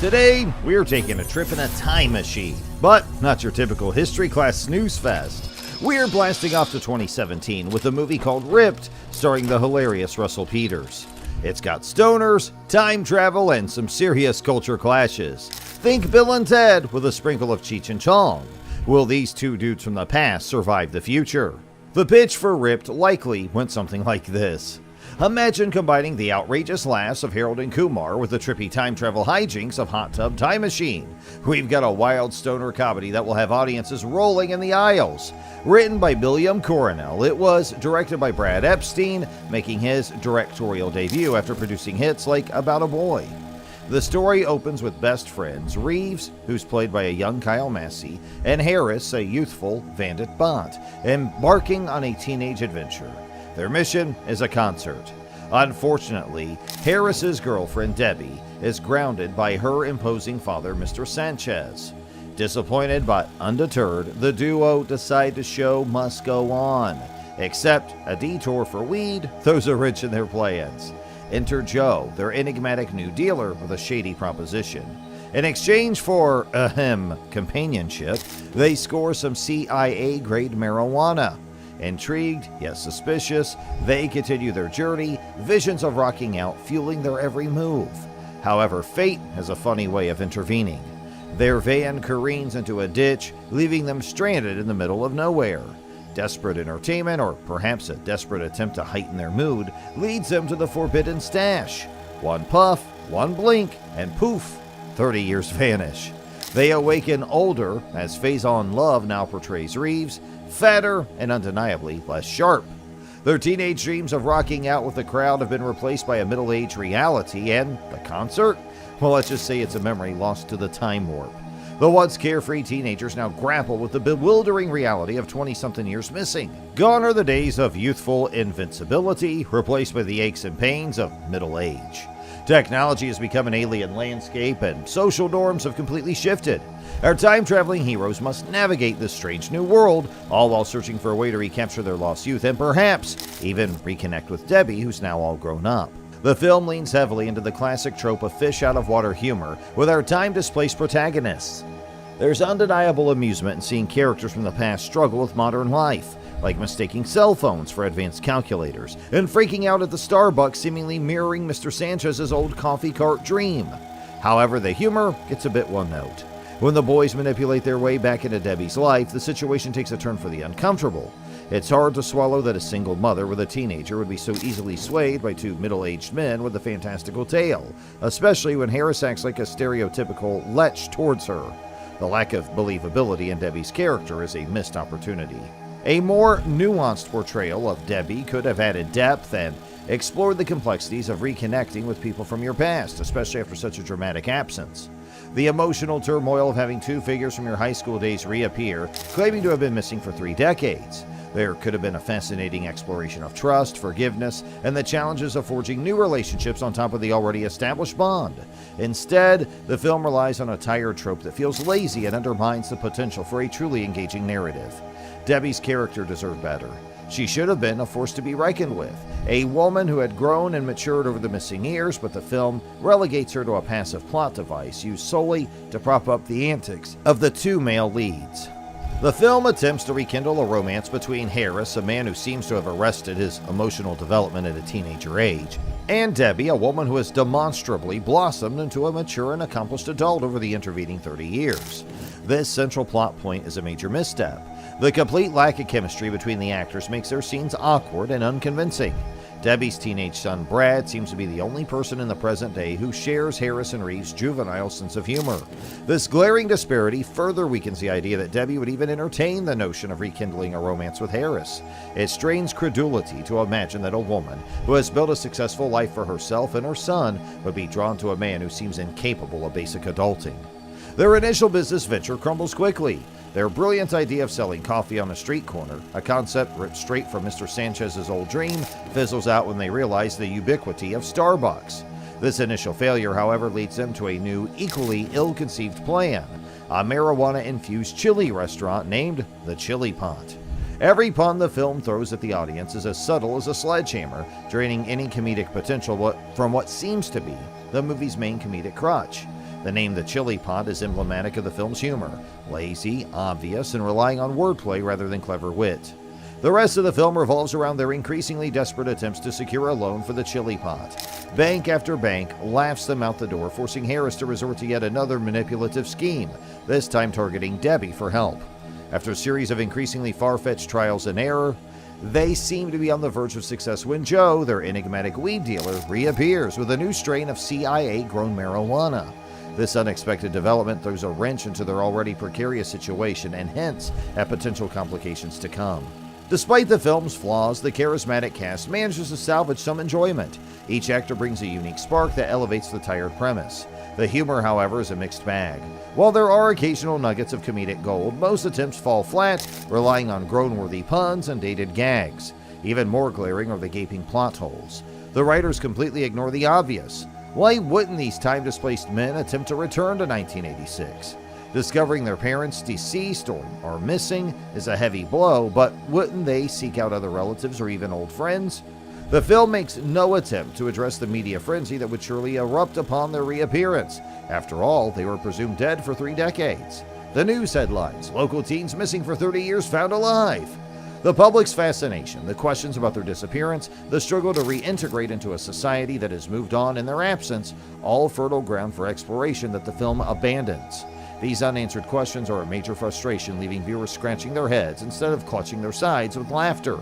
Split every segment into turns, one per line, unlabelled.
Today, we're taking a trip in a time machine, but not your typical history class snooze fest. We're blasting off to 2017 with a movie called Ripped, starring the hilarious Russell Peters. It's got stoners, time travel, and some serious culture clashes. Think Bill and Ted with a sprinkle of Cheech and Chong. Will these two dudes from the past survive the future? The pitch for Ripped likely went something like this. Imagine combining the outrageous laughs of Harold and Kumar with the trippy time travel hijinks of Hot Tub Time Machine. We've got a wild stoner comedy that will have audiences rolling in the aisles. Written by William Coronel, it was directed by Brad Epstein, making his directorial debut after producing hits like About a Boy. The story opens with best friends Reeves, who's played by a young Kyle Massey, and Harris, a youthful Vandit Bont, embarking on a teenage adventure. Their mission is a concert. Unfortunately, Harris's girlfriend Debbie is grounded by her imposing father, Mr. Sanchez. Disappointed but undeterred, the duo decide the show must go on. Except a detour for weed throws a wrench in their plans. Enter Joe, their enigmatic new dealer with a shady proposition. In exchange for, companionship, they score some CIA-grade marijuana. Intrigued, yet suspicious, they continue their journey, visions of rocking out fueling their every move. However, fate has a funny way of intervening. Their van careens into a ditch, leaving them stranded in the middle of nowhere. Desperate entertainment, or perhaps a desperate attempt to heighten their mood, leads them to the forbidden stash. One puff, one blink, and poof, 30 years vanish. They awaken older, as Faison Love now portrays Reeves, fatter and undeniably less sharp. Their teenage dreams of rocking out with the crowd have been replaced by a middle-aged reality, and the concert? Well, let's just say it's a memory lost to the time warp. The once carefree teenagers now grapple with the bewildering reality of 20-something years missing. Gone are the days of youthful invincibility, replaced by the aches and pains of middle age. Technology has become an alien landscape, and social norms have completely shifted. Our time-traveling heroes must navigate this strange new world, all while searching for a way to recapture their lost youth and perhaps even reconnect with Debbie, who's now all grown up. The film leans heavily into the classic trope of fish-out-of-water humor with our time-displaced protagonists. There's undeniable amusement in seeing characters from the past struggle with modern life, like mistaking cell phones for advanced calculators, and freaking out at the Starbucks seemingly mirroring Mr. Sanchez's old coffee cart dream. However, the humor gets a bit one-note. When the boys manipulate their way back into Debbie's life, the situation takes a turn for the uncomfortable. It's hard to swallow that a single mother with a teenager would be so easily swayed by two middle-aged men with a fantastical tale, especially when Harris acts like a stereotypical lech towards her. The lack of believability in Debbie's character is a missed opportunity. A more nuanced portrayal of Debbie could have added depth and explored the complexities of reconnecting with people from your past, especially after such a dramatic absence. The emotional turmoil of having two figures from your high school days reappear, claiming to have been missing for 3 decades. There could have been a fascinating exploration of trust, forgiveness, and the challenges of forging new relationships on top of the already established bond. Instead, the film relies on a tired trope that feels lazy and undermines the potential for a truly engaging narrative. Debbie's character deserved better. She should have been a force to be reckoned with, a woman who had grown and matured over the missing years, but the film relegates her to a passive plot device used solely to prop up the antics of the two male leads. The film attempts to rekindle a romance between Harris, a man who seems to have arrested his emotional development at a teenager age, and Debbie, a woman who has demonstrably blossomed into a mature and accomplished adult over the intervening 30 years. This central plot point is a major misstep. The complete lack of chemistry between the actors makes their scenes awkward and unconvincing. Debbie's teenage son Brad seems to be the only person in the present day who shares Harris and Reeves' juvenile sense of humor. This glaring disparity further weakens the idea that Debbie would even entertain the notion of rekindling a romance with Harris. It strains credulity to imagine that a woman who has built a successful life for herself and her son would be drawn to a man who seems incapable of basic adulting. Their initial business venture crumbles quickly. Their brilliant idea of selling coffee on a street corner, a concept ripped straight from Mr. Sanchez's old dream, fizzles out when they realize the ubiquity of Starbucks. This initial failure, however, leads them to a new, equally ill-conceived plan, a marijuana-infused chili restaurant named the Chili Pot. Every pun the film throws at the audience is as subtle as a sledgehammer, draining any comedic potential from what seems to be the movie's main comedic crutch. The name The Chili Pot is emblematic of the film's humor, lazy, obvious, and relying on wordplay rather than clever wit. The rest of the film revolves around their increasingly desperate attempts to secure a loan for the chili pot. Bank after bank laughs them out the door, forcing Harris to resort to yet another manipulative scheme, this time targeting Debbie for help. After a series of increasingly far-fetched trials and error, they seem to be on the verge of success when Joe, their enigmatic weed dealer, reappears with a new strain of CIA-grown marijuana. This unexpected development throws a wrench into their already precarious situation and hints at potential complications to come. Despite the film's flaws, the charismatic cast manages to salvage some enjoyment. Each actor brings a unique spark that elevates the tired premise. The humor, however, is a mixed bag. While there are occasional nuggets of comedic gold, most attempts fall flat, relying on groan-worthy puns and dated gags. Even more glaring are the gaping plot holes. The writers completely ignore the obvious. Why wouldn't these time-displaced men attempt to return to 1986? Discovering their parents deceased or are missing is a heavy blow, but wouldn't they seek out other relatives or even old friends? The film makes no attempt to address the media frenzy that would surely erupt upon their reappearance. After all, they were presumed dead for 3 decades. The news headlines: local teens missing for 30 years found alive. The public's fascination, the questions about their disappearance, the struggle to reintegrate into a society that has moved on in their absence, all fertile ground for exploration that the film abandons. These unanswered questions are a major frustration, leaving viewers scratching their heads instead of clutching their sides with laughter.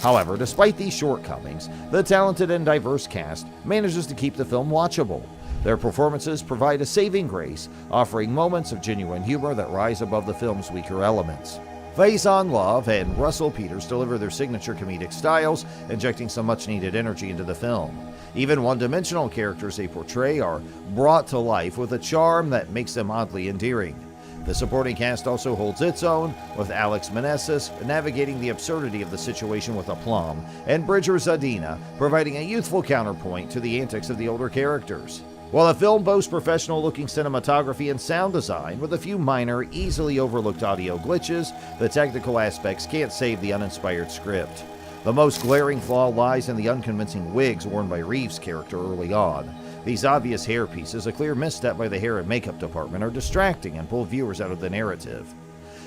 However, despite these shortcomings, the talented and diverse cast manages to keep the film watchable. Their performances provide a saving grace, offering moments of genuine humor that rise above the film's weaker elements. Faison Love and Russell Peters deliver their signature comedic styles, injecting some much-needed energy into the film. Even one-dimensional characters they portray are brought to life with a charm that makes them oddly endearing. The supporting cast also holds its own, with Alex Meneses navigating the absurdity of the situation with aplomb, and Bridger Zadina providing a youthful counterpoint to the antics of the older characters. While the film boasts professional-looking cinematography and sound design with a few minor, easily overlooked audio glitches, the technical aspects can't save the uninspired script. The most glaring flaw lies in the unconvincing wigs worn by Reeves' character early on. These obvious hair pieces, a clear misstep by the hair and makeup department, are distracting and pull viewers out of the narrative.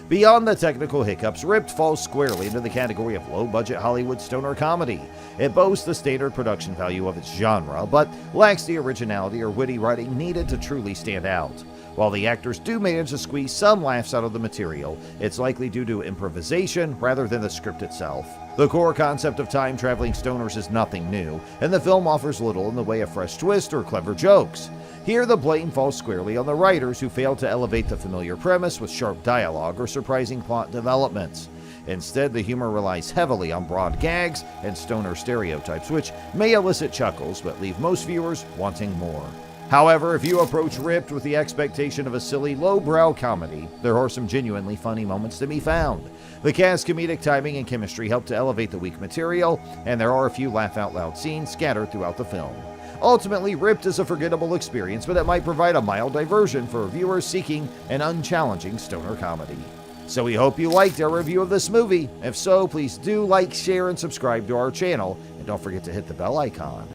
Beyond the technical hiccups, Ripped falls squarely into the category of low-budget Hollywood stoner comedy. It boasts the standard production value of its genre, but lacks the originality or witty writing needed to truly stand out. While the actors do manage to squeeze some laughs out of the material, it's likely due to improvisation rather than the script itself. The core concept of time-traveling stoners is nothing new, and the film offers little in the way of fresh twists or clever jokes. Here, the blame falls squarely on the writers, who failed to elevate the familiar premise with sharp dialogue or surprising plot developments. Instead, the humor relies heavily on broad gags and stoner stereotypes, which may elicit chuckles but leave most viewers wanting more. However, if you approach Ripped with the expectation of a silly, lowbrow comedy, there are some genuinely funny moments to be found. The cast's comedic timing and chemistry help to elevate the weak material, and there are a few laugh-out-loud scenes scattered throughout the film. Ultimately, Ripped is a forgettable experience, but it might provide a mild diversion for viewers seeking an unchallenging stoner comedy. So we hope you liked our review of this movie. If so, please do like, share, and subscribe to our channel, and don't forget to hit the bell icon.